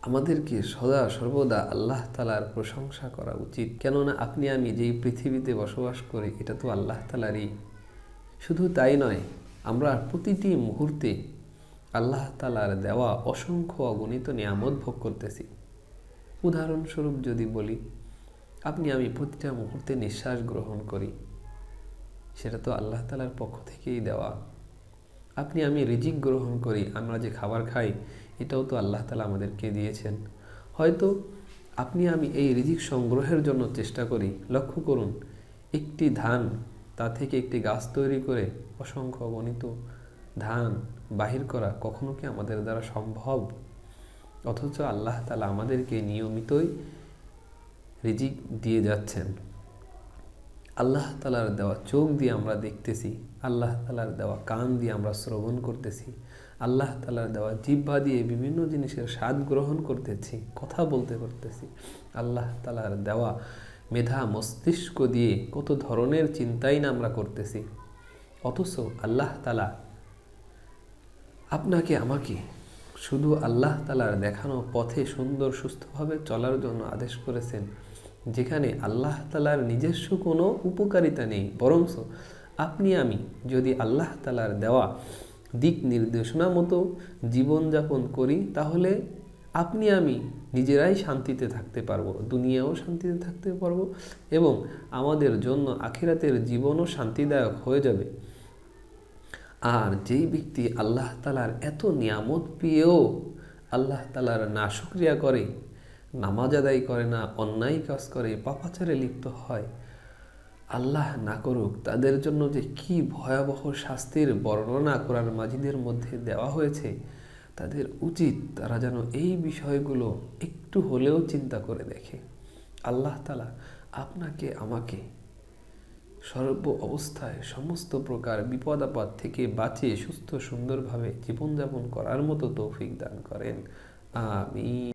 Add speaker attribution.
Speaker 1: আমাদেরকে সদা সর্বদা আল্লাহ তাআলার প্রশংসা করা উচিত। কেননা আপনি আমি যেই পৃথিবীতে বসবাস করি এটা তো আল্লাহ তাআলারই। শুধু তাই নয়, আমরা প্রতিটি মুহূর্তে আল্লাহ তাআলার দেওয়া অসংখ্য অগণিত নিয়ামত ভোগ করতেছি। উদাহরণস্বরূপ যদি বলি, আপনি আমি প্রতিটা মুহূর্তে নিঃশ্বাস গ্রহণ করি, সেটা তো আল্লাহ তাআলার পক্ষ থেকেই দেওয়া। আপনি আমি রিজিক গ্রহণ করি, আমরা যে খাবার খাই এটাও তো আল্লাহ তাআলা আমাদেরকে দিয়েছেন। হয়তো আপনি আমি এই রিজিক সংগ্রহের জন্য চেষ্টা করি। লক্ষ্য করুন, একটি ধান, তা থেকে একটি গাছ তৈরি করে অসংখ্য অগণিত ধান বাহির করা কখনো কি আমাদের দ্বারা সম্ভব? অথচ আল্লাহ তাআলা আমাদেরকে নিয়মিতই রিজিক দিয়ে যাচ্ছেন। আল্লাহ তাআলার দেওয়া চোখ দিয়ে আমরা দেখতেছি, আল্লাহ তাআলার দেওয়া কান দিয়ে আমরা শ্রবণ করতেছি, আল্লাহ তাআলার দেওয়া জিহ্বা দিয়ে বিভিন্ন জিনিসের স্বাদ গ্রহণ করতেছি, কথা বলতে করতেছি। আল্লাহ তাআলার দেওয়া মেধা মস্তিষ্ক দিয়ে কত ধরনের চিন্তাই না আমরা করতেছি। অথচ আল্লাহ তাআলা আপনাকে আমাকে শুধু আল্লাহ তাআলার দেখানো পথে সুন্দর সুস্থভাবে চলার জন্য আদেশ করেছেন, যেখানে আল্লাহ তাআলার নিজস্ব কোনো উপকারিতা নেই। বরঞ্চ আপনি আমি যদি আল্লাহ তাআলার দেওয়া দিক নির্দেশনা মতো জীবনযাপন করি, তাহলে আপনি আমি নিজেরাই শান্তিতে থাকতে পারবো, দুনিয়াও শান্তিতে থাকতে পারবো এবং আমাদের জন্য আখিরাতের জীবনও শান্তিদায়ক হয়ে যাবে। আর যেই ব্যক্তি আল্লাহ তাআলার এত নিয়ামত পেয়েও আল্লাহ তাআলার নাশুকরিয়া করে, নামাজ আদায় করে না, অন্যায় কাজ করে, পাপাচারে লিপ্ত হয়, আল্লাহ না করুক তাদের জন্য যে কি ভয়াবহ শাস্তির বর্ণনা কোরআন মাজিদের মধ্যে দেওয়া হয়েছে, তাদের উচিত তারা যেন এই বিষয়গুলো একটু হলেও চিন্তা করে দেখে। আল্লাহ তাআলা আপনাকে আমাকে সর্ব অবস্থায় সমস্ত প্রকার বিপদ আপদ থেকে বাঁচিয়ে সুস্থ সুন্দরভাবে জীবনযাপন করার মতো তৌফিক দান করেন। আমিন।